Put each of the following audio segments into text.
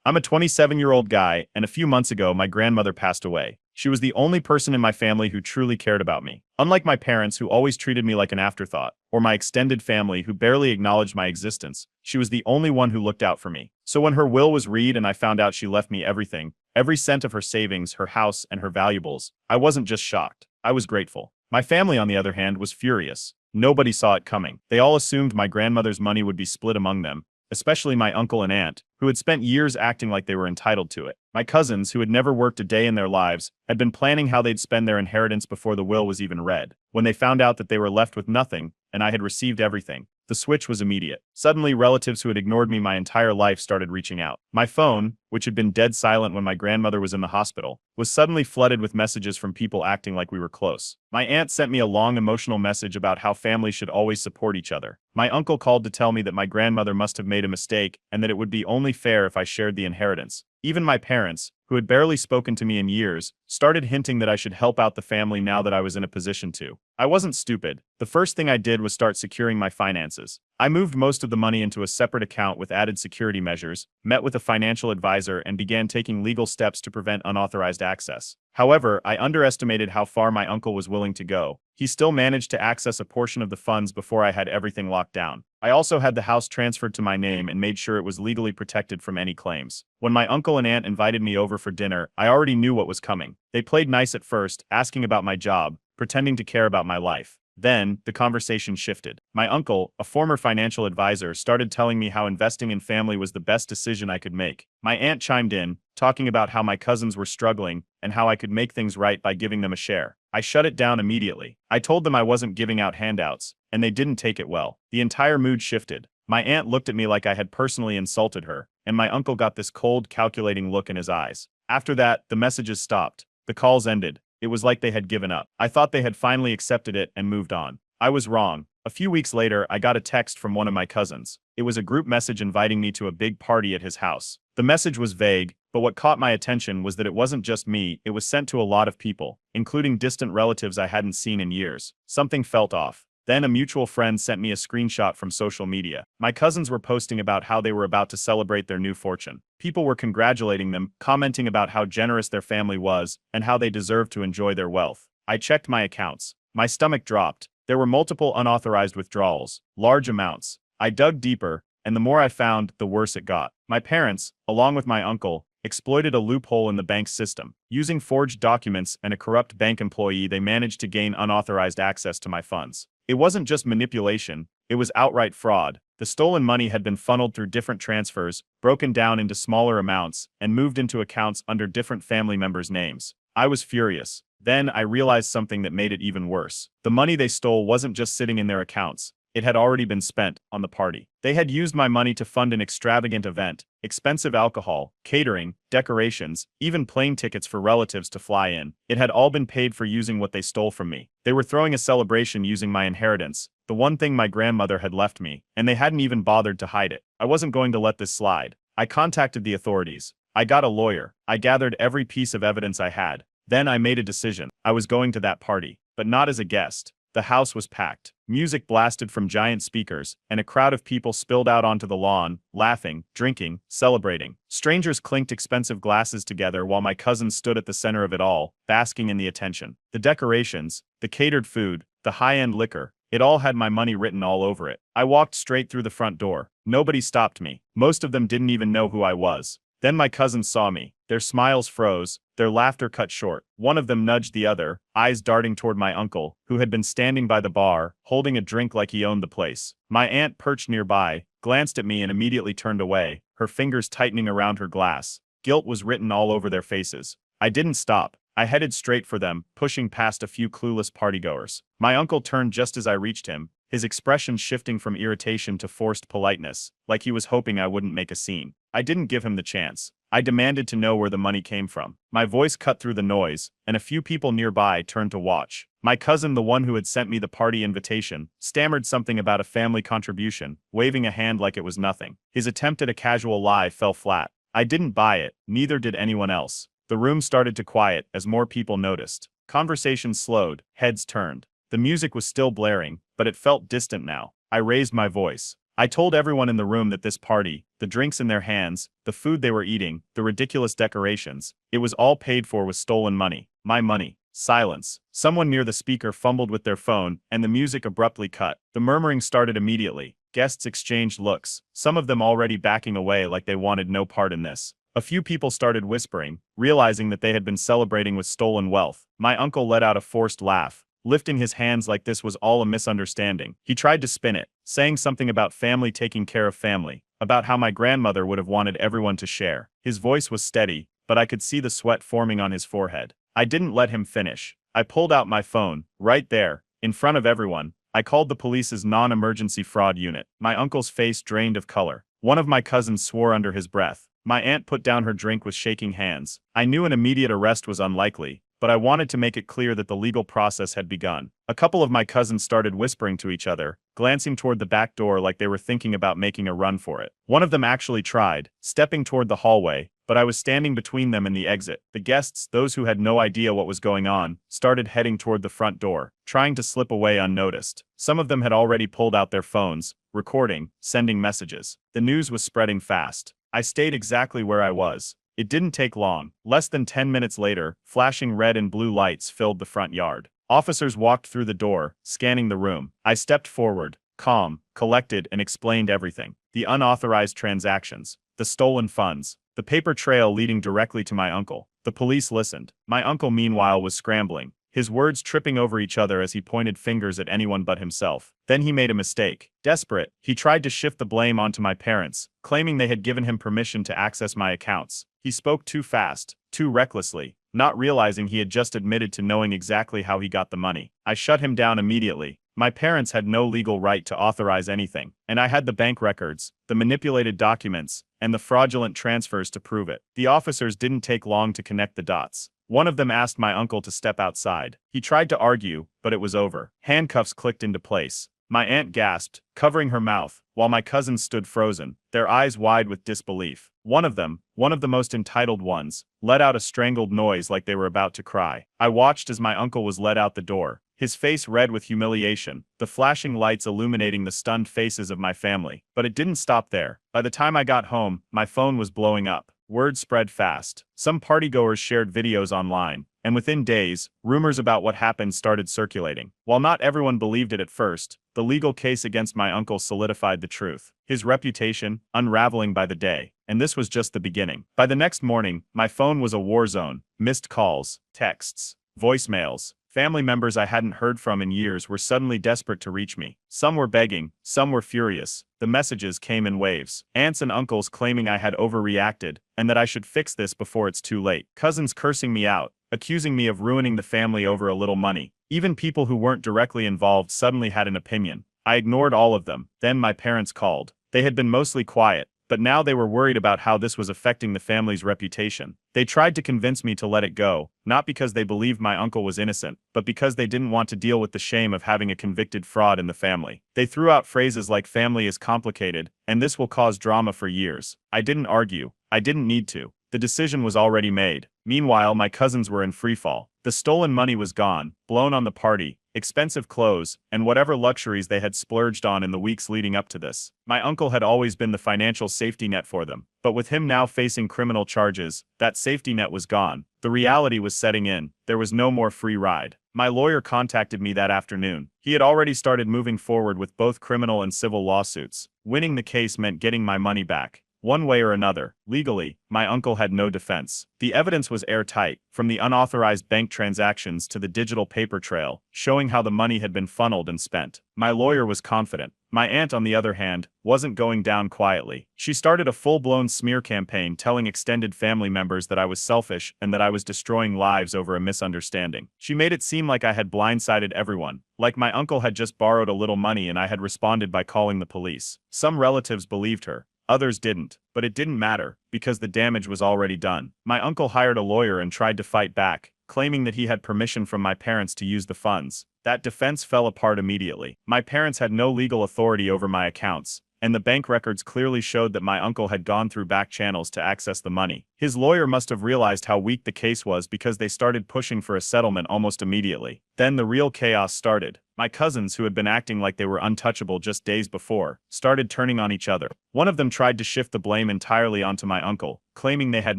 I'm a 27-year-old guy, and a few months ago, my grandmother passed away. She was the only person in my family who truly cared about me. Unlike my parents, who always treated me like an afterthought, or my extended family, who barely acknowledged my existence, she was the only one who looked out for me. So when her will was read and I found out she left me everything, every cent of her savings, her house, and her valuables, I wasn't just shocked. I was grateful. My family, on the other hand, was furious. Nobody saw it coming. They all assumed my grandmother's money would be split among them, especially my uncle and aunt, who had spent years acting like they were entitled to it. My cousins, who had never worked a day in their lives, had been planning how they'd spend their inheritance before the will was even read. When they found out that they were left with nothing, and I had received everything, the switch was immediate. Suddenly, relatives who had ignored me my entire life started reaching out. My phone, which had been dead silent when my grandmother was in the hospital, was suddenly flooded with messages from people acting like we were close. My aunt sent me a long emotional message about how families should always support each other. My uncle called to tell me that my grandmother must have made a mistake and that it would be only fair if I shared the inheritance. Even my parents, who had barely spoken to me in years, started hinting that I should help out the family now that I was in a position to. I wasn't stupid. The first thing I did was start securing my finances. I moved most of the money into a separate account with added security measures, met with a financial advisor, and began taking legal steps to prevent unauthorized access. However, I underestimated how far my uncle was willing to go. He still managed to access a portion of the funds before I had everything locked down. I also had the house transferred to my name and made sure it was legally protected from any claims. When my uncle and aunt invited me over for dinner, I already knew what was coming. They played nice at first, asking about my job, pretending to care about my life. Then, the conversation shifted. My uncle, a former financial advisor, started telling me how investing in family was the best decision I could make. My aunt chimed in, talking about how my cousins were struggling and how I could make things right by giving them a share. I shut it down immediately. I told them I wasn't giving out handouts, and they didn't take it well. The entire mood shifted. My aunt looked at me like I had personally insulted her, and my uncle got this cold, calculating look in his eyes. After that, the messages stopped. The calls ended. It was like they had given up. I thought they had finally accepted it and moved on. I was wrong. A few weeks later, I got a text from one of my cousins. It was a group message inviting me to a big party at his house. The message was vague, but what caught my attention was that it wasn't just me, it was sent to a lot of people, including distant relatives I hadn't seen in years. Something felt off. Then a mutual friend sent me a screenshot from social media. My cousins were posting about how they were about to celebrate their new fortune. People were congratulating them, commenting about how generous their family was, and how they deserved to enjoy their wealth. I checked my accounts. My stomach dropped. There were multiple unauthorized withdrawals, large amounts. I dug deeper, and the more I found, the worse it got. My parents, along with my uncle, exploited a loophole in the bank's system. Using forged documents and a corrupt bank employee, they managed to gain unauthorized access to my funds. It wasn't just manipulation, it was outright fraud. The stolen money had been funneled through different transfers, broken down into smaller amounts, and moved into accounts under different family members' names. I was furious. Then I realized something that made it even worse. The money they stole wasn't just sitting in their accounts. It had already been spent on the party. They had used my money to fund an extravagant event, expensive alcohol, catering, decorations, even plane tickets for relatives to fly in. It had all been paid for using what they stole from me. They were throwing a celebration using my inheritance, the one thing my grandmother had left me, and they hadn't even bothered to hide it. I wasn't going to let this slide. I contacted the authorities. I got a lawyer. I gathered every piece of evidence I had. Then I made a decision. I was going to that party, but not as a guest. The house was packed. Music blasted from giant speakers, and a crowd of people spilled out onto the lawn, laughing, drinking, celebrating. Strangers clinked expensive glasses together while my cousins stood at the center of it all, basking in the attention. The decorations, the catered food, the high-end liquor, it all had my money written all over it. I walked straight through the front door. Nobody stopped me. Most of them didn't even know who I was. Then my cousins saw me. Their smiles froze, their laughter cut short. One of them nudged the other, eyes darting toward my uncle, who had been standing by the bar, holding a drink like he owned the place. My aunt perched nearby, glanced at me and immediately turned away, her fingers tightening around her glass. Guilt was written all over their faces. I didn't stop. I headed straight for them, pushing past a few clueless partygoers. My uncle turned just as I reached him, his expression shifting from irritation to forced politeness, like he was hoping I wouldn't make a scene. I didn't give him the chance. I demanded to know where the money came from. My voice cut through the noise, and a few people nearby turned to watch. My cousin, the one who had sent me the party invitation, stammered something about a family contribution, waving a hand like it was nothing. His attempt at a casual lie fell flat. I didn't buy it, neither did anyone else. The room started to quiet as more people noticed. Conversations slowed, heads turned. The music was still blaring, but it felt distant now. I raised my voice. I told everyone in the room that this party, the drinks in their hands, the food they were eating, the ridiculous decorations, it was all paid for with stolen money. My money. Silence. Someone near the speaker fumbled with their phone, and the music abruptly cut. The murmuring started immediately. Guests exchanged looks, some of them already backing away like they wanted no part in this. A few people started whispering, realizing that they had been celebrating with stolen wealth. My uncle let out a forced laugh, lifting his hands like this was all a misunderstanding. He tried to spin it, saying something about family taking care of family, about how my grandmother would have wanted everyone to share. His voice was steady, but I could see the sweat forming on his forehead. I didn't let him finish. I pulled out my phone, right there, in front of everyone. I called the police's non-emergency fraud unit. My uncle's face drained of color. One of my cousins swore under his breath. My aunt put down her drink with shaking hands. I knew an immediate arrest was unlikely, but I wanted to make it clear that the legal process had begun. A couple of my cousins started whispering to each other, glancing toward the back door like they were thinking about making a run for it. One of them actually tried, stepping toward the hallway, but I was standing between them and the exit. The guests, those who had no idea what was going on, started heading toward the front door, trying to slip away unnoticed. Some of them had already pulled out their phones, recording, sending messages. The news was spreading fast. I stayed exactly where I was. It didn't take long. Less than 10 minutes later, flashing red and blue lights filled the front yard. Officers walked through the door, scanning the room. I stepped forward, calm, collected, and explained everything. The unauthorized transactions, the stolen funds, the paper trail leading directly to my uncle. The police listened. My uncle, meanwhile, was scrambling, his words tripping over each other as he pointed fingers at anyone but himself. Then he made a mistake. Desperate, he tried to shift the blame onto my parents, claiming they had given him permission to access my accounts. He spoke too fast, too recklessly, not realizing he had just admitted to knowing exactly how he got the money. I shut him down immediately. My parents had no legal right to authorize anything, and I had the bank records, the manipulated documents, and the fraudulent transfers to prove it. The officers didn't take long to connect the dots. One of them asked my uncle to step outside. He tried to argue, but it was over. Handcuffs clicked into place. My aunt gasped, covering her mouth, while my cousins stood frozen, their eyes wide with disbelief. One of them, one of the most entitled ones, let out a strangled noise like they were about to cry. I watched as my uncle was led out the door, his face red with humiliation, the flashing lights illuminating the stunned faces of my family. But it didn't stop there. By the time I got home, my phone was blowing up. Word spread fast. Some partygoers shared videos online, and within days, rumors about what happened started circulating. While not everyone believed it at first, the legal case against my uncle solidified the truth, his reputation unraveling by the day. And this was just the beginning. By the next morning, my phone was a war zone. Missed calls, texts, voicemails. Family members I hadn't heard from in years were suddenly desperate to reach me. Some were begging, some were furious. The messages came in waves. Aunts and uncles claiming I had overreacted, and that I should fix this before it's too late. Cousins cursing me out, accusing me of ruining the family over a little money. Even people who weren't directly involved suddenly had an opinion. I ignored all of them. Then my parents called. They had been mostly quiet, but now they were worried about how this was affecting the family's reputation. They tried to convince me to let it go, not because they believed my uncle was innocent, but because they didn't want to deal with the shame of having a convicted fraud in the family. They threw out phrases like family is complicated, and this will cause drama for years. I didn't argue. I didn't need to. The decision was already made. Meanwhile, my cousins were in freefall. The stolen money was gone, blown on the party, expensive clothes, and whatever luxuries they had splurged on in the weeks leading up to this. My uncle had always been the financial safety net for them, but with him now facing criminal charges, that safety net was gone. The reality was setting in. There was no more free ride. My lawyer contacted me that afternoon. He had already started moving forward with both criminal and civil lawsuits. Winning the case meant getting my money back. One way or another, legally, my uncle had no defense. The evidence was airtight, from the unauthorized bank transactions to the digital paper trail, showing how the money had been funneled and spent. My lawyer was confident. My aunt, on the other hand, wasn't going down quietly. She started a full-blown smear campaign telling extended family members that I was selfish and that I was destroying lives over a misunderstanding. She made it seem like I had blindsided everyone, like my uncle had just borrowed a little money and I had responded by calling the police. Some relatives believed her. Others didn't, but it didn't matter, because the damage was already done. My uncle hired a lawyer and tried to fight back, claiming that he had permission from my parents to use the funds. That defense fell apart immediately. My parents had no legal authority over my accounts, and the bank records clearly showed that my uncle had gone through back channels to access the money. His lawyer must have realized how weak the case was because they started pushing for a settlement almost immediately. Then the real chaos started. My cousins, who had been acting like they were untouchable just days before, started turning on each other. One of them tried to shift the blame entirely onto my uncle, claiming they had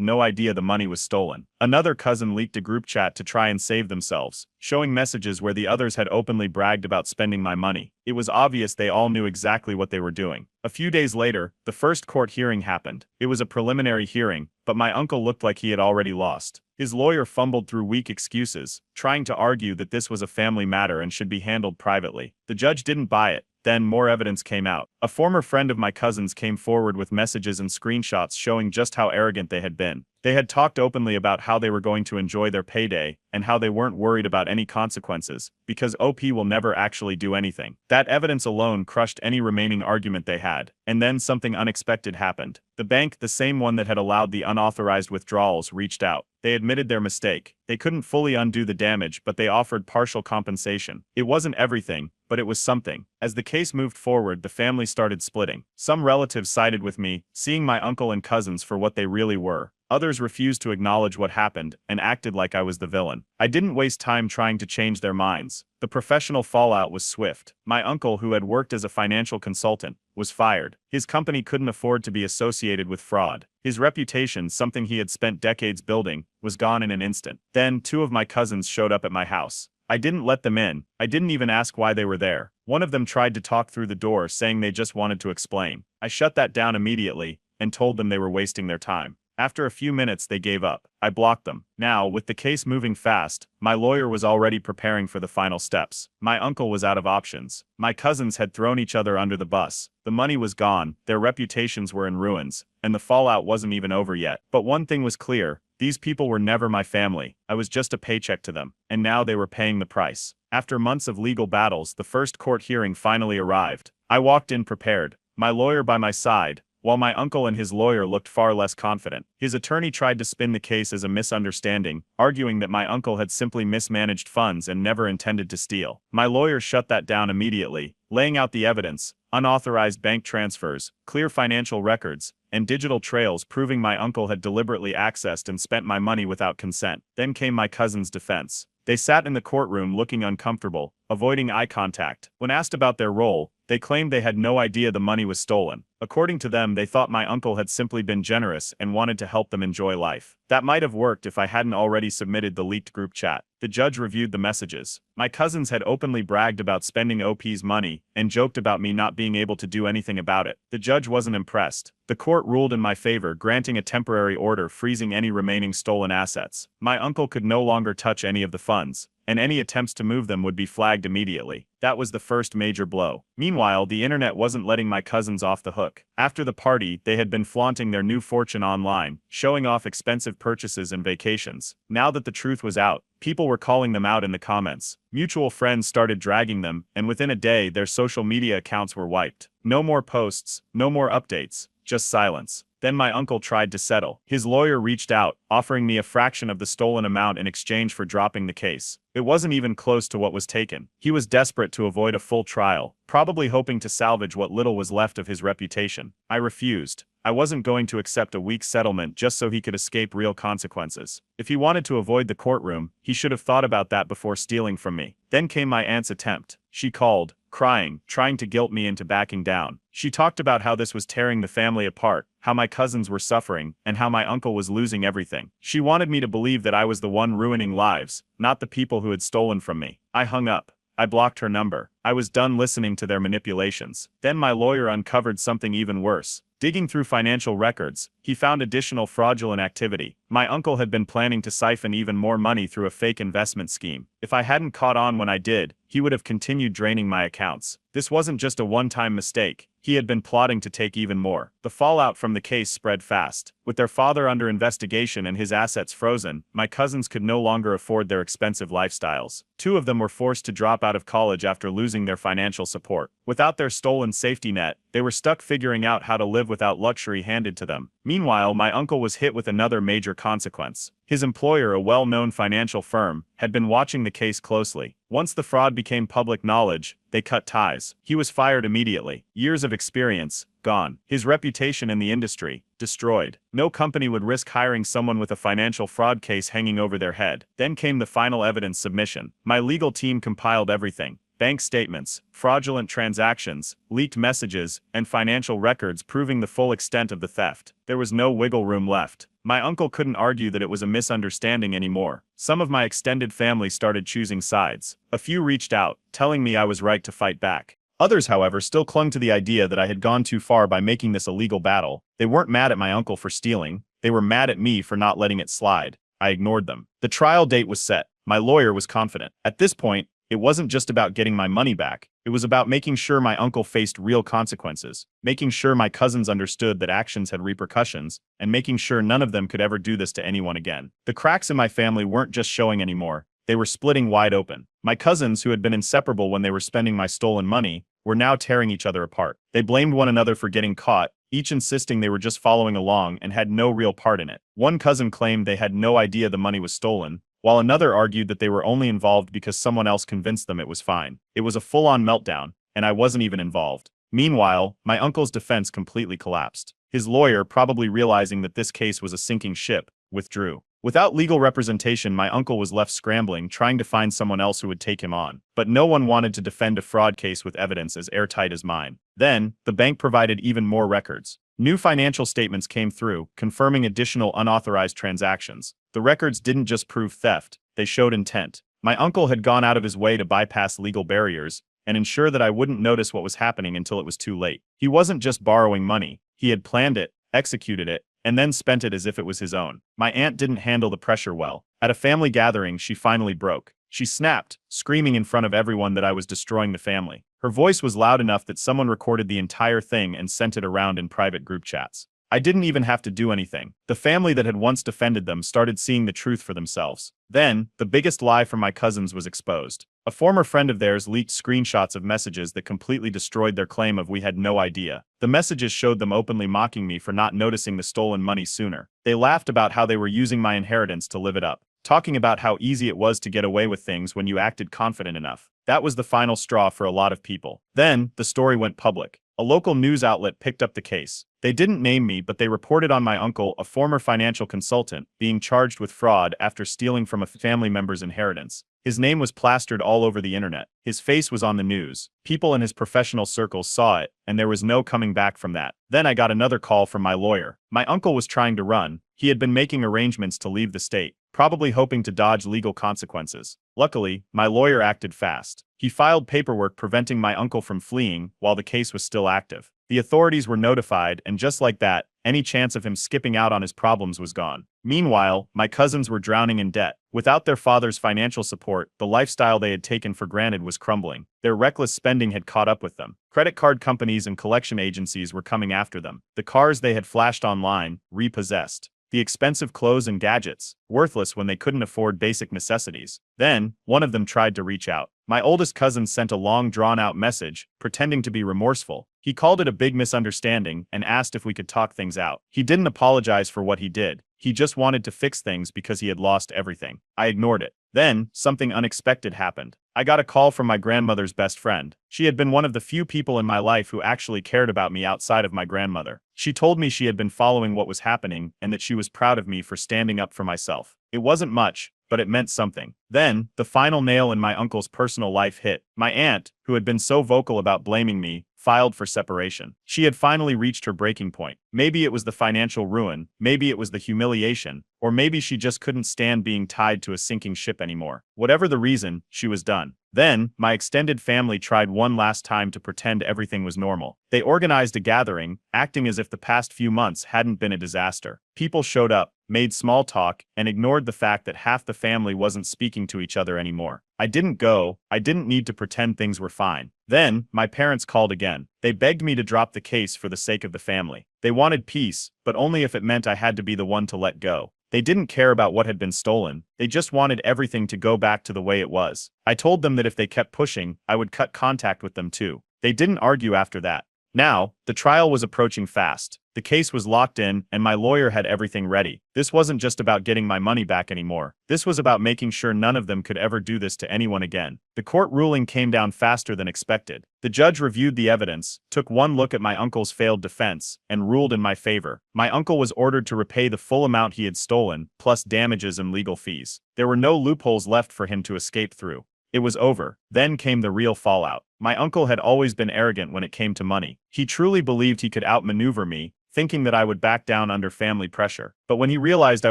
no idea the money was stolen. Another cousin leaked a group chat to try and save themselves, showing messages where the others had openly bragged about spending my money. It was obvious they all knew exactly what they were doing. A few days later, the first court hearing happened. It was a preliminary hearing, but my uncle looked like he had already lost. His lawyer fumbled through weak excuses, trying to argue that this was a family matter and should be handled privately. The judge didn't buy it. Then more evidence came out. A former friend of my cousin's came forward with messages and screenshots showing just how arrogant they had been. They had talked openly about how they were going to enjoy their payday and how they weren't worried about any consequences, because OP will never actually do anything. That evidence alone crushed any remaining argument they had. And then something unexpected happened. The bank, the same one that had allowed the unauthorized withdrawals, reached out. They admitted their mistake. They couldn't fully undo the damage, but they offered partial compensation. It wasn't everything, but it was something. As the case moved forward, the family started splitting. Some relatives sided with me, seeing my uncle and cousins for what they really were. Others refused to acknowledge what happened and acted like I was the villain. I didn't waste time trying to change their minds. The professional fallout was swift. My uncle, who had worked as a financial consultant, was fired. His company couldn't afford to be associated with fraud. His reputation, something he had spent decades building, was gone in an instant. Then, two of my cousins showed up at my house. I didn't let them in. I didn't even ask why they were there. One of them tried to talk through the door, saying they just wanted to explain. I shut that down immediately and told them they were wasting their time. After a few minutes, they gave up. I blocked them. Now, with the case moving fast, my lawyer was already preparing for the final steps. My uncle was out of options. My cousins had thrown each other under the bus. The money was gone, their reputations were in ruins, and the fallout wasn't even over yet. But one thing was clear. These people were never my family. I was just a paycheck to them, and now they were paying the price. After months of legal battles, the first court hearing finally arrived. I walked in prepared, my lawyer by my side, while my uncle and his lawyer looked far less confident. His attorney tried to spin the case as a misunderstanding, arguing that my uncle had simply mismanaged funds and never intended to steal. My lawyer shut that down immediately, laying out the evidence: unauthorized bank transfers, clear financial records, and digital trails proving my uncle had deliberately accessed and spent my money without consent. Then came my cousin's defense. They sat in the courtroom looking uncomfortable, avoiding eye contact. When asked about their role, they claimed they had no idea the money was stolen. According to them, they thought my uncle had simply been generous and wanted to help them enjoy life. That might have worked if I hadn't already submitted the leaked group chat. The judge reviewed the messages. My cousins had openly bragged about spending OP's money and joked about me not being able to do anything about it. The judge wasn't impressed. The court ruled in my favor, granting a temporary order freezing any remaining stolen assets. My uncle could no longer touch any of the funds, and any attempts to move them would be flagged immediately. That was the first major blow. Meanwhile, the internet wasn't letting my cousins off the hook. After the party, they had been flaunting their new fortune online, showing off expensive purchases and vacations. Now that the truth was out, people were calling them out in the comments. Mutual friends started dragging them, and within a day, their social media accounts were wiped. No more posts, no more updates, just silence. Then my uncle tried to settle. His lawyer reached out, offering me a fraction of the stolen amount in exchange for dropping the case. It wasn't even close to what was taken. He was desperate to avoid a full trial, probably hoping to salvage what little was left of his reputation. I refused. I wasn't going to accept a weak settlement just so he could escape real consequences. If he wanted to avoid the courtroom, he should have thought about that before stealing from me. Then came my aunt's attempt. She called, crying, trying to guilt me into backing down. She talked about how this was tearing the family apart, how my cousins were suffering, and how my uncle was losing everything. She wanted me to believe that I was the one ruining lives, not the people who had stolen from me. I hung up. I blocked her number. I was done listening to their manipulations. Then my lawyer uncovered something even worse. Digging through financial records, he found additional fraudulent activity. My uncle had been planning to siphon even more money through a fake investment scheme. If I hadn't caught on when I did, he would have continued draining my accounts. This wasn't just a one-time mistake. He had been plotting to take even more. The fallout from the case spread fast. With their father under investigation and his assets frozen, my cousins could no longer afford their expensive lifestyles. Two of them were forced to drop out of college after losing their financial support. Without their stolen safety net, they were stuck figuring out how to live without luxury handed to them. Meanwhile, my uncle was hit with another major consequence. His employer, a well-known financial firm, had been watching the case closely. Once the fraud became public knowledge, they cut ties. He was fired immediately. Years of experience, gone. His reputation in the industry, destroyed. No company would risk hiring someone with a financial fraud case hanging over their head. Then came the final evidence submission. My legal team compiled everything. bank statements, fraudulent transactions, leaked messages, and financial records proving the full extent of the theft. There was no wiggle room left. My uncle couldn't argue that it was a misunderstanding anymore. Some of my extended family started choosing sides. A few reached out, telling me I was right to fight back. Others, however, still clung to the idea that I had gone too far by making this a legal battle. They weren't mad at my uncle for stealing. They were mad at me for not letting it slide. I ignored them. The trial date was set. My lawyer was confident. At this point, it wasn't just about getting my money back. It was about making sure my uncle faced real consequences, making sure my cousins understood that actions had repercussions, and making sure none of them could ever do this to anyone again. The cracks in my family weren't just showing anymore. They were splitting wide open. My cousins, who had been inseparable when they were spending my stolen money, were now tearing each other apart. They blamed one another for getting caught, each insisting they were just following along and had no real part in it. One cousin claimed they had no idea the money was stolen, while another argued that they were only involved because someone else convinced them it was fine. It was a full-on meltdown, and I wasn't even involved. Meanwhile, my uncle's defense completely collapsed. His lawyer, probably realizing that this case was a sinking ship, withdrew. Without legal representation, my uncle was left scrambling, trying to find someone else who would take him on. But no one wanted to defend a fraud case with evidence as airtight as mine. Then, the bank provided even more records. New financial statements came through, confirming additional unauthorized transactions. The records didn't just prove theft, they showed intent. My uncle had gone out of his way to bypass legal barriers and ensure that I wouldn't notice what was happening until it was too late. He wasn't just borrowing money, he had planned it, executed it, and then spent it as if it was his own. My aunt didn't handle the pressure well. At a family gathering, she finally broke. She snapped, screaming in front of everyone that I was destroying the family. Her voice was loud enough that someone recorded the entire thing and sent it around in private group chats. I didn't even have to do anything. The family that had once defended them started seeing the truth for themselves. Then, the biggest lie from my cousins was exposed. A former friend of theirs leaked screenshots of messages that completely destroyed their claim of we had no idea. The messages showed them openly mocking me for not noticing the stolen money sooner. They laughed about how they were using my inheritance to live it up, talking about how easy it was to get away with things when you acted confident enough. That was the final straw for a lot of people. Then, the story went public. A local news outlet picked up the case. They didn't name me, but they reported on my uncle, a former financial consultant, being charged with fraud after stealing from a family member's inheritance. His name was plastered all over the internet. His face was on the news. People in his professional circles saw it, and there was no coming back from that. Then I got another call from my lawyer. My uncle was trying to run. He had been making arrangements to leave the state, probably hoping to dodge legal consequences. Luckily, my lawyer acted fast. He filed paperwork preventing my uncle from fleeing while the case was still active. The authorities were notified, and just like that, any chance of him skipping out on his problems was gone. Meanwhile, my cousins were drowning in debt. Without their father's financial support, the lifestyle they had taken for granted was crumbling. Their reckless spending had caught up with them. Credit card companies and collection agencies were coming after them. The cars they had flashed online, repossessed. The expensive clothes and gadgets, worthless when they couldn't afford basic necessities. Then, one of them tried to reach out. My oldest cousin sent a long drawn-out message, pretending to be remorseful. He called it a big misunderstanding and asked if we could talk things out. He didn't apologize for what he did. He just wanted to fix things because he had lost everything. I ignored it. Then, something unexpected happened. I got a call from my grandmother's best friend. She had been one of the few people in my life who actually cared about me outside of my grandmother. She told me she had been following what was happening and that she was proud of me for standing up for myself. It wasn't much, but it meant something. Then, the final nail in my uncle's personal life hit. My aunt, who had been so vocal about blaming me, filed for separation. She had finally reached her breaking point. Maybe it was the financial ruin, maybe it was the humiliation, or maybe she just couldn't stand being tied to a sinking ship anymore. Whatever the reason, she was done. Then, my extended family tried one last time to pretend everything was normal. They organized a gathering, acting as if the past few months hadn't been a disaster. People showed up, made small talk, and ignored the fact that half the family wasn't speaking to each other anymore. I didn't go. I didn't need to pretend things were fine. Then, my parents called again. They begged me to drop the case for the sake of the family. They wanted peace, but only if it meant I had to be the one to let go. They didn't care about what had been stolen. They just wanted everything to go back to the way it was. I told them that if they kept pushing, I would cut contact with them too. They didn't argue after that. Now, the trial was approaching fast. The case was locked in, and my lawyer had everything ready. This wasn't just about getting my money back anymore. This was about making sure none of them could ever do this to anyone again. The court ruling came down faster than expected. The judge reviewed the evidence, took one look at my uncle's failed defense, and ruled in my favor. My uncle was ordered to repay the full amount he had stolen, plus damages and legal fees. There were no loopholes left for him to escape through. It was over. Then came the real fallout. My uncle had always been arrogant when it came to money. He truly believed he could outmaneuver me, thinking that I would back down under family pressure. But when he realized I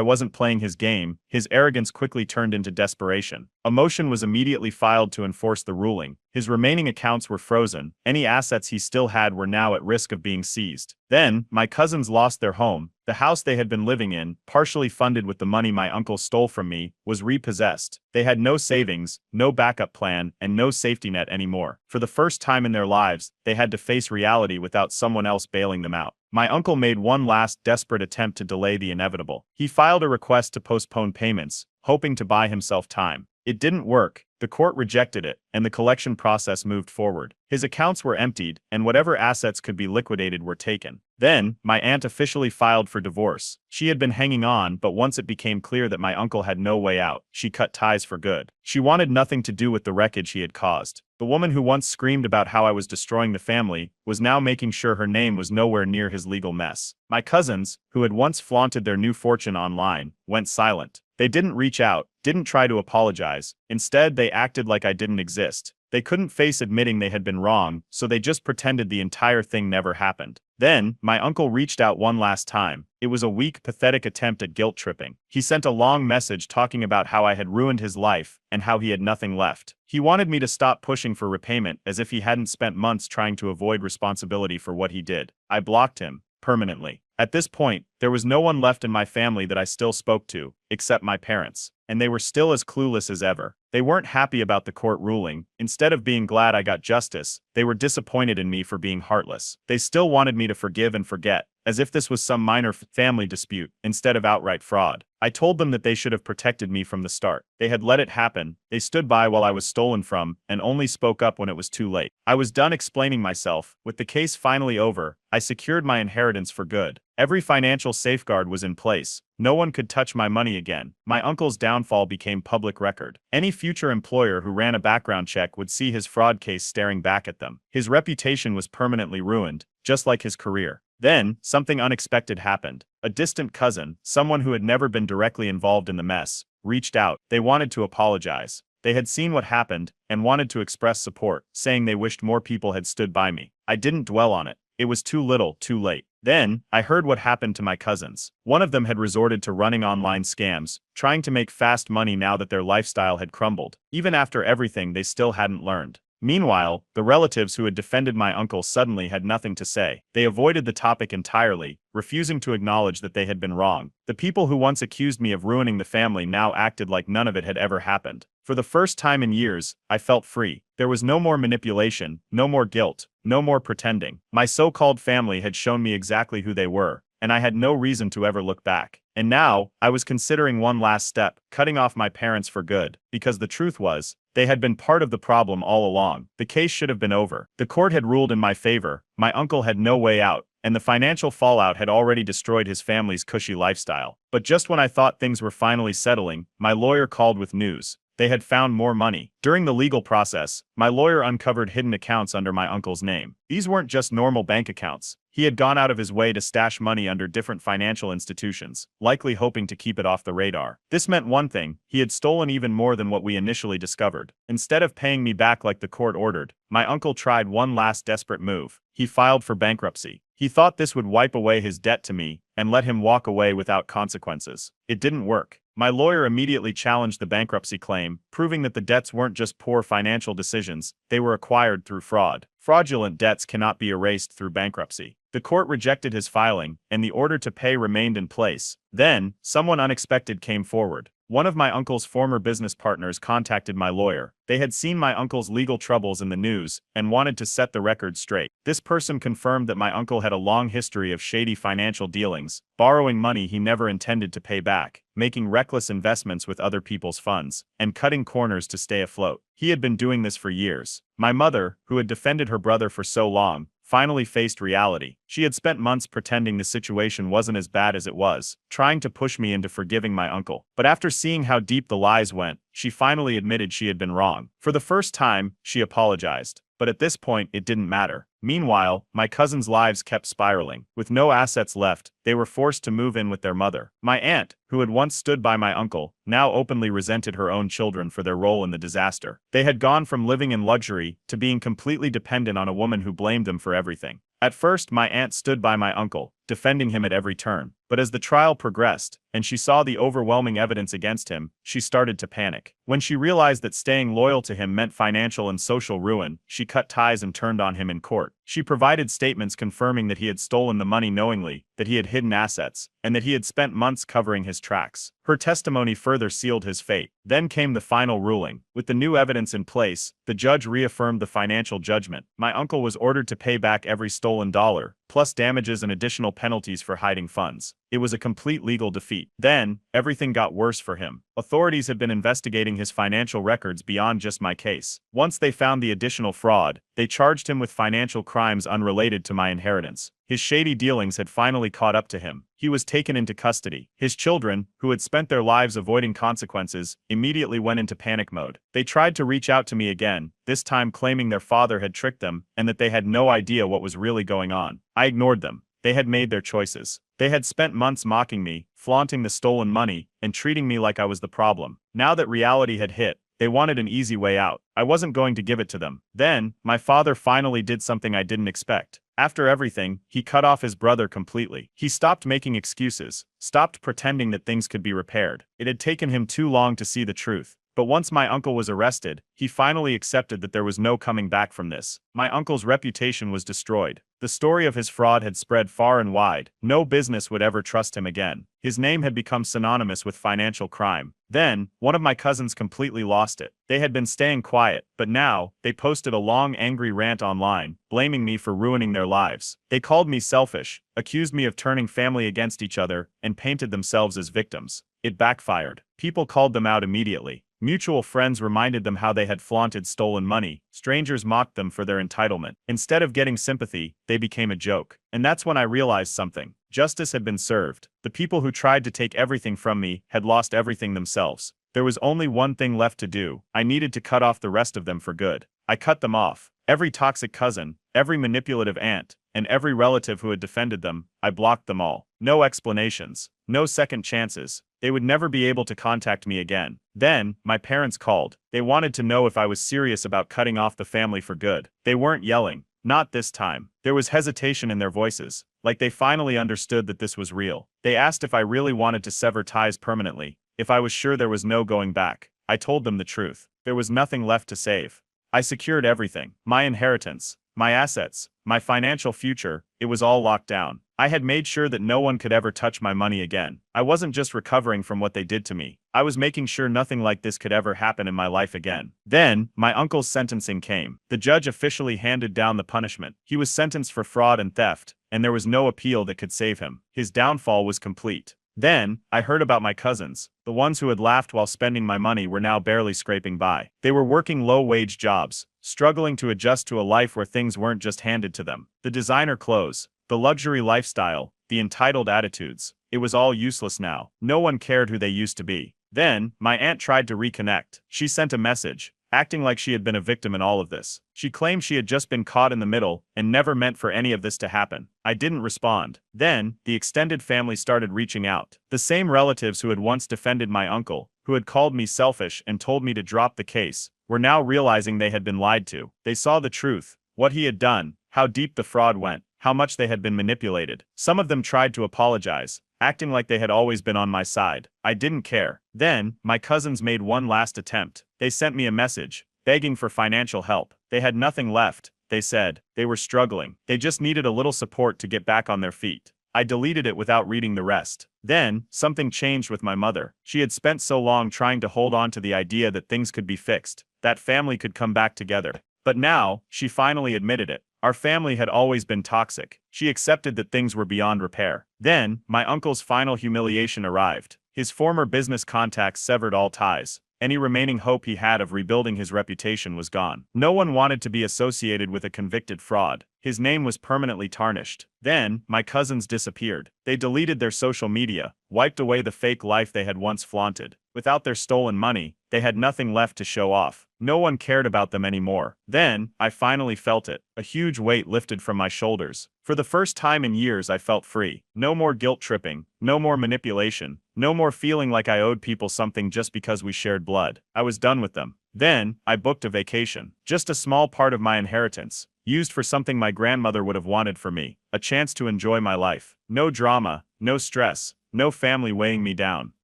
wasn't playing his game, his arrogance quickly turned into desperation. A motion was immediately filed to enforce the ruling. His remaining accounts were frozen. Any assets he still had were now at risk of being seized. Then, my cousins lost their home. The house they had been living in, partially funded with the money my uncle stole from me, was repossessed. They had no savings, no backup plan, and no safety net anymore. For the first time in their lives, they had to face reality without someone else bailing them out. My uncle made one last desperate attempt to delay the inevitable. He filed a request to postpone payments, hoping to buy himself time. It didn't work. The court rejected it, and the collection process moved forward. His accounts were emptied, and whatever assets could be liquidated were taken. Then, my aunt officially filed for divorce. She had been hanging on, but once it became clear that my uncle had no way out, she cut ties for good. She wanted nothing to do with the wreckage he had caused. The woman who once screamed about how I was destroying the family was now making sure her name was nowhere near his legal mess. My cousins, who had once flaunted their new fortune online, went silent. They didn't reach out, didn't try to apologize. Instead, they acted like I didn't exist. They couldn't face admitting they had been wrong, so they just pretended the entire thing never happened. Then, my uncle reached out one last time. It was a weak, pathetic attempt at guilt tripping. He sent a long message talking about how I had ruined his life and how he had nothing left. He wanted me to stop pushing for repayment, as if he hadn't spent months trying to avoid responsibility for what he did. I blocked him, permanently. At this point, there was no one left in my family that I still spoke to, except my parents, and they were still as clueless as ever. They weren't happy about the court ruling. Instead of being glad I got justice, they were disappointed in me for being heartless. They still wanted me to forgive and forget, as if this was some minor family dispute, instead of outright fraud. I told them that they should have protected me from the start. They had let it happen. They stood by while I was stolen from, and only spoke up when it was too late. I was done explaining myself. With the case finally over, I secured my inheritance for good. Every financial safeguard was in place. No one could touch my money again. My uncle's downfall became public record. Any future employer who ran a background check would see his fraud case staring back at them. His reputation was permanently ruined, just like his career. Then, something unexpected happened. A distant cousin, someone who had never been directly involved in the mess, reached out. They wanted to apologize. They had seen what happened and wanted to express support, saying they wished more people had stood by me. I didn't dwell on it. It was too little, too late. Then, I heard what happened to my cousins. One of them had resorted to running online scams, trying to make fast money now that their lifestyle had crumbled. Even after everything, they still hadn't learned. Meanwhile, the relatives who had defended my uncle suddenly had nothing to say. They avoided the topic entirely, refusing to acknowledge that they had been wrong. The people who once accused me of ruining the family now acted like none of it had ever happened. For the first time in years, I felt free. There was no more manipulation, no more guilt, no more pretending. My so-called family had shown me exactly who they were, and I had no reason to ever look back. And now, I was considering one last step, cutting off my parents for good, because the truth was, they had been part of the problem all along. The case should have been over. The court had ruled in my favor, my uncle had no way out, and the financial fallout had already destroyed his family's cushy lifestyle. But just when I thought things were finally settling, my lawyer called with news. They had found more money. During the legal process, my lawyer uncovered hidden accounts under my uncle's name. These weren't just normal bank accounts. He had gone out of his way to stash money under different financial institutions, likely hoping to keep it off the radar. This meant one thing: he had stolen even more than what we initially discovered. Instead of paying me back like the court ordered, my uncle tried one last desperate move. He filed for bankruptcy. He thought this would wipe away his debt to me and let him walk away without consequences. It didn't work. My lawyer immediately challenged the bankruptcy claim, proving that the debts weren't just poor financial decisions, they were acquired through fraud. Fraudulent debts cannot be erased through bankruptcy. The court rejected his filing, and the order to pay remained in place. Then, someone unexpected came forward. One of my uncle's former business partners contacted my lawyer. They had seen my uncle's legal troubles in the news and wanted to set the record straight. This person confirmed that my uncle had a long history of shady financial dealings, borrowing money he never intended to pay back, making reckless investments with other people's funds, and cutting corners to stay afloat. He had been doing this for years. My mother, who had defended her brother for so long, finally faced reality. She had spent months pretending the situation wasn't as bad as it was, trying to push me into forgiving my uncle. But after seeing how deep the lies went, she finally admitted she had been wrong. For the first time, she apologized. but at this point it didn't matter. Meanwhile, my cousins' lives kept spiraling. With no assets left, they were forced to move in with their mother. My aunt, who had once stood by my uncle, now openly resented her own children for their role in the disaster. They had gone from living in luxury to being completely dependent on a woman who blamed them for everything. At first, my aunt stood by my uncle, defending him at every turn. But as the trial progressed, and she saw the overwhelming evidence against him, she started to panic. When she realized that staying loyal to him meant financial and social ruin, she cut ties and turned on him in court. She provided statements confirming that he had stolen the money knowingly, that he had hidden assets, and that he had spent months covering his tracks. Her testimony further sealed his fate. Then came the final ruling. With the new evidence in place, the judge reaffirmed the financial judgment. My uncle was ordered to pay back every stolen dollar, plus damages and additional penalties for hiding funds. It was a complete legal defeat. Then, everything got worse for him. Authorities had been investigating his financial records beyond just my case. Once they found the additional fraud, they charged him with financial crimes unrelated to my inheritance. His shady dealings had finally caught up to him. He was taken into custody. His children, who had spent their lives avoiding consequences, immediately went into panic mode. They tried to reach out to me again, this time claiming their father had tricked them and that they had no idea what was really going on. I ignored them. They had made their choices. They had spent months mocking me, flaunting the stolen money, and treating me like I was the problem. Now that reality had hit, they wanted an easy way out. I wasn't going to give it to them. Then, my father finally did something I didn't expect. After everything, he cut off his brother completely. He stopped making excuses, stopped pretending that things could be repaired. It had taken him too long to see the truth. But once my uncle was arrested, he finally accepted that there was no coming back from this. My uncle's reputation was destroyed. The story of his fraud had spread far and wide. No business would ever trust him again. His name had become synonymous with financial crime. Then, one of my cousins completely lost it. They had been staying quiet, but now, they posted a long angry rant online, blaming me for ruining their lives. They called me selfish, accused me of turning family against each other, and painted themselves as victims. It backfired. People called them out immediately. Mutual friends reminded them how they had flaunted stolen money. Strangers mocked them for their entitlement. Instead of getting sympathy, they became a joke. And that's when I realized something. Justice had been served. The people who tried to take everything from me had lost everything themselves. There was only one thing left to do. I needed to cut off the rest of them for good. I cut them off. Every toxic cousin, every manipulative aunt, and every relative who had defended them, I blocked them all. No explanations. No second chances. They would never be able to contact me again. Then, my parents called. They wanted to know if I was serious about cutting off the family for good. They weren't yelling. Not this time. There was hesitation in their voices, like they finally understood that this was real. They asked if I really wanted to sever ties permanently, if I was sure there was no going back. I told them the truth. There was nothing left to save. I secured everything. My inheritance, my assets, my financial future, it was all locked down. I had made sure that no one could ever touch my money again. I wasn't just recovering from what they did to me. I was making sure nothing like this could ever happen in my life again. Then, my uncle's sentencing came. The judge officially handed down the punishment. He was sentenced for fraud and theft, and there was no appeal that could save him. His downfall was complete. Then, I heard about my cousins. The ones who had laughed while spending my money were now barely scraping by. They were working low-wage jobs, struggling to adjust to a life where things weren't just handed to them. The designer clothes, the luxury lifestyle, the entitled attitudes. It was all useless now. No one cared who they used to be. Then, my aunt tried to reconnect. She sent a message, acting like she had been a victim in all of this. She claimed she had just been caught in the middle and never meant for any of this to happen. I didn't respond. Then, the extended family started reaching out. The same relatives who had once defended my uncle, who had called me selfish and told me to drop the case, were now realizing they had been lied to. They saw the truth, what he had done, how deep the fraud went, how much they had been manipulated. Some of them tried to apologize, acting like they had always been on my side. I didn't care. Then, my cousins made one last attempt. They sent me a message, begging for financial help. They had nothing left, they said. They were struggling. They just needed a little support to get back on their feet. I deleted it without reading the rest. Then, something changed with my mother. She had spent so long trying to hold on to the idea that things could be fixed, that family could come back together. But now, she finally admitted it. Our family had always been toxic. She accepted that things were beyond repair. Then, my uncle's final humiliation arrived. His former business contacts severed all ties. Any remaining hope he had of rebuilding his reputation was gone. No one wanted to be associated with a convicted fraud. His name was permanently tarnished. Then, my cousins disappeared. They deleted their social media, wiped away the fake life they had once flaunted. Without their stolen money, they had nothing left to show off. No one cared about them anymore. Then, I finally felt it. A huge weight lifted from my shoulders. For the first time in years I felt free. No more guilt tripping, no more manipulation, no more feeling like I owed people something just because we shared blood. I was done with them. Then, I booked a vacation. Just a small part of my inheritance, used for something my grandmother would have wanted for me. A chance to enjoy my life. No drama, no stress, no family weighing me down.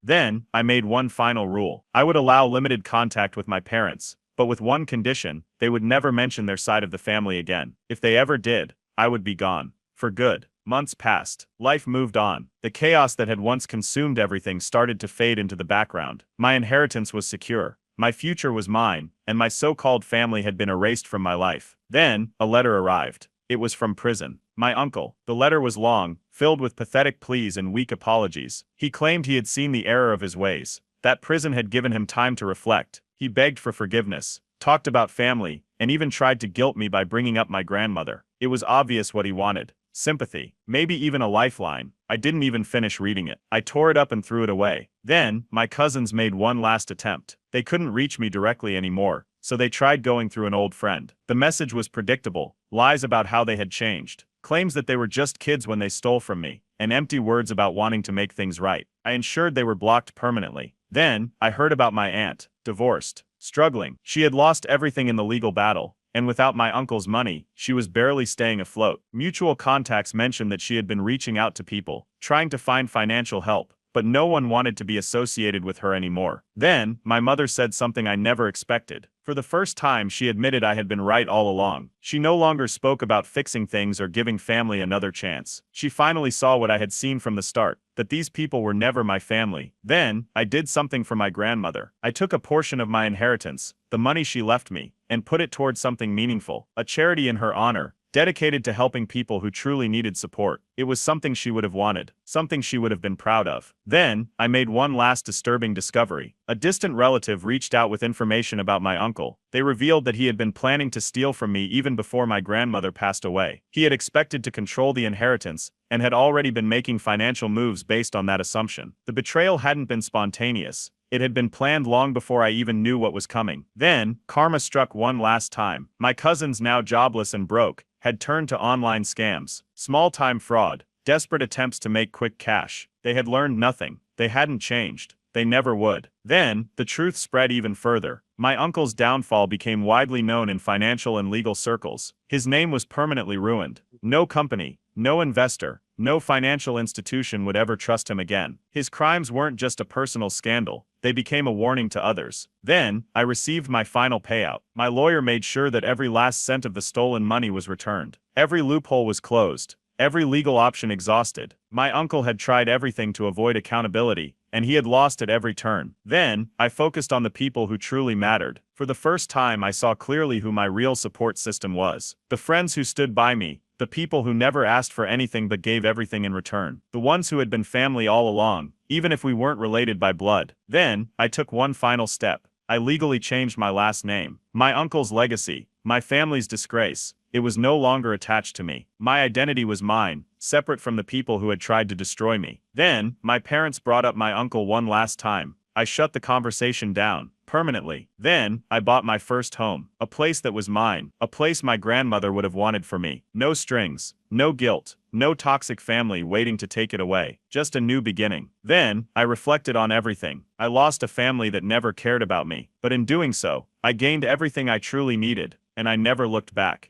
Then, I made one final rule. I would allow limited contact with my parents, but with one condition: they would never mention their side of the family again. If they ever did, I would be gone. For good. Months passed. Life moved on. The chaos that had once consumed everything started to fade into the background. My inheritance was secure. My future was mine, and my so-called family had been erased from my life. Then, a letter arrived. It was from prison. My uncle. The letter was long, filled with pathetic pleas and weak apologies. He claimed he had seen the error of his ways, that prison had given him time to reflect. He begged for forgiveness, talked about family, and even tried to guilt me by bringing up my grandmother. It was obvious what he wanted. Sympathy. Maybe even a lifeline. I didn't even finish reading it. I tore it up and threw it away. Then, my cousins made one last attempt. They couldn't reach me directly anymore, so they tried going through an old friend. The message was predictable. Lies about how they had changed. Claims that they were just kids when they stole from me. And empty words about wanting to make things right. I ensured they were blocked permanently. Then, I heard about my aunt. Divorced. Struggling. She had lost everything in the legal battle. And without my uncle's money, she was barely staying afloat. Mutual contacts mentioned that she had been reaching out to people, trying to find financial help, but no one wanted to be associated with her anymore. Then, my mother said something I never expected. For the first time, she admitted I had been right all along. She no longer spoke about fixing things or giving family another chance. She finally saw what I had seen from the start, that these people were never my family. Then, I did something for my grandmother. I took a portion of my inheritance, the money she left me, and put it towards something meaningful, a charity in her honor, dedicated to helping people who truly needed support. It was something she would have wanted, something she would have been proud of. Then, I made one last disturbing discovery. A distant relative reached out with information about my uncle. They revealed that he had been planning to steal from me even before my grandmother passed away. He had expected to control the inheritance, and had already been making financial moves based on that assumption. The betrayal hadn't been spontaneous. It had been planned long before I even knew what was coming. Then, karma struck one last time. My cousins, now jobless and broke, had turned to online scams, small-time fraud, desperate attempts to make quick cash. They had learned nothing. They hadn't changed. They never would. Then, the truth spread even further. My uncle's downfall became widely known in financial and legal circles. His name was permanently ruined. No company, no investor, no financial institution would ever trust him again. His crimes weren't just a personal scandal. They became a warning to others. Then, I received my final payout. My lawyer made sure that every last cent of the stolen money was returned. Every loophole was closed. Every legal option exhausted. My uncle had tried everything to avoid accountability, and he had lost at every turn. Then, I focused on the people who truly mattered. For the first time, I saw clearly who my real support system was. The friends who stood by me. The people who never asked for anything but gave everything in return. The ones who had been family all along, even if we weren't related by blood. Then, I took one final step. I legally changed my last name. My uncle's legacy, my family's disgrace, it was no longer attached to me. My identity was mine, separate from the people who had tried to destroy me. Then, my parents brought up my uncle one last time. I shut the conversation down. Permanently. Then, I bought my first home. A place that was mine. A place my grandmother would have wanted for me. No strings. No guilt. No toxic family waiting to take it away. Just a new beginning. Then, I reflected on everything. I lost a family that never cared about me. But in doing so, I gained everything I truly needed. And I never looked back.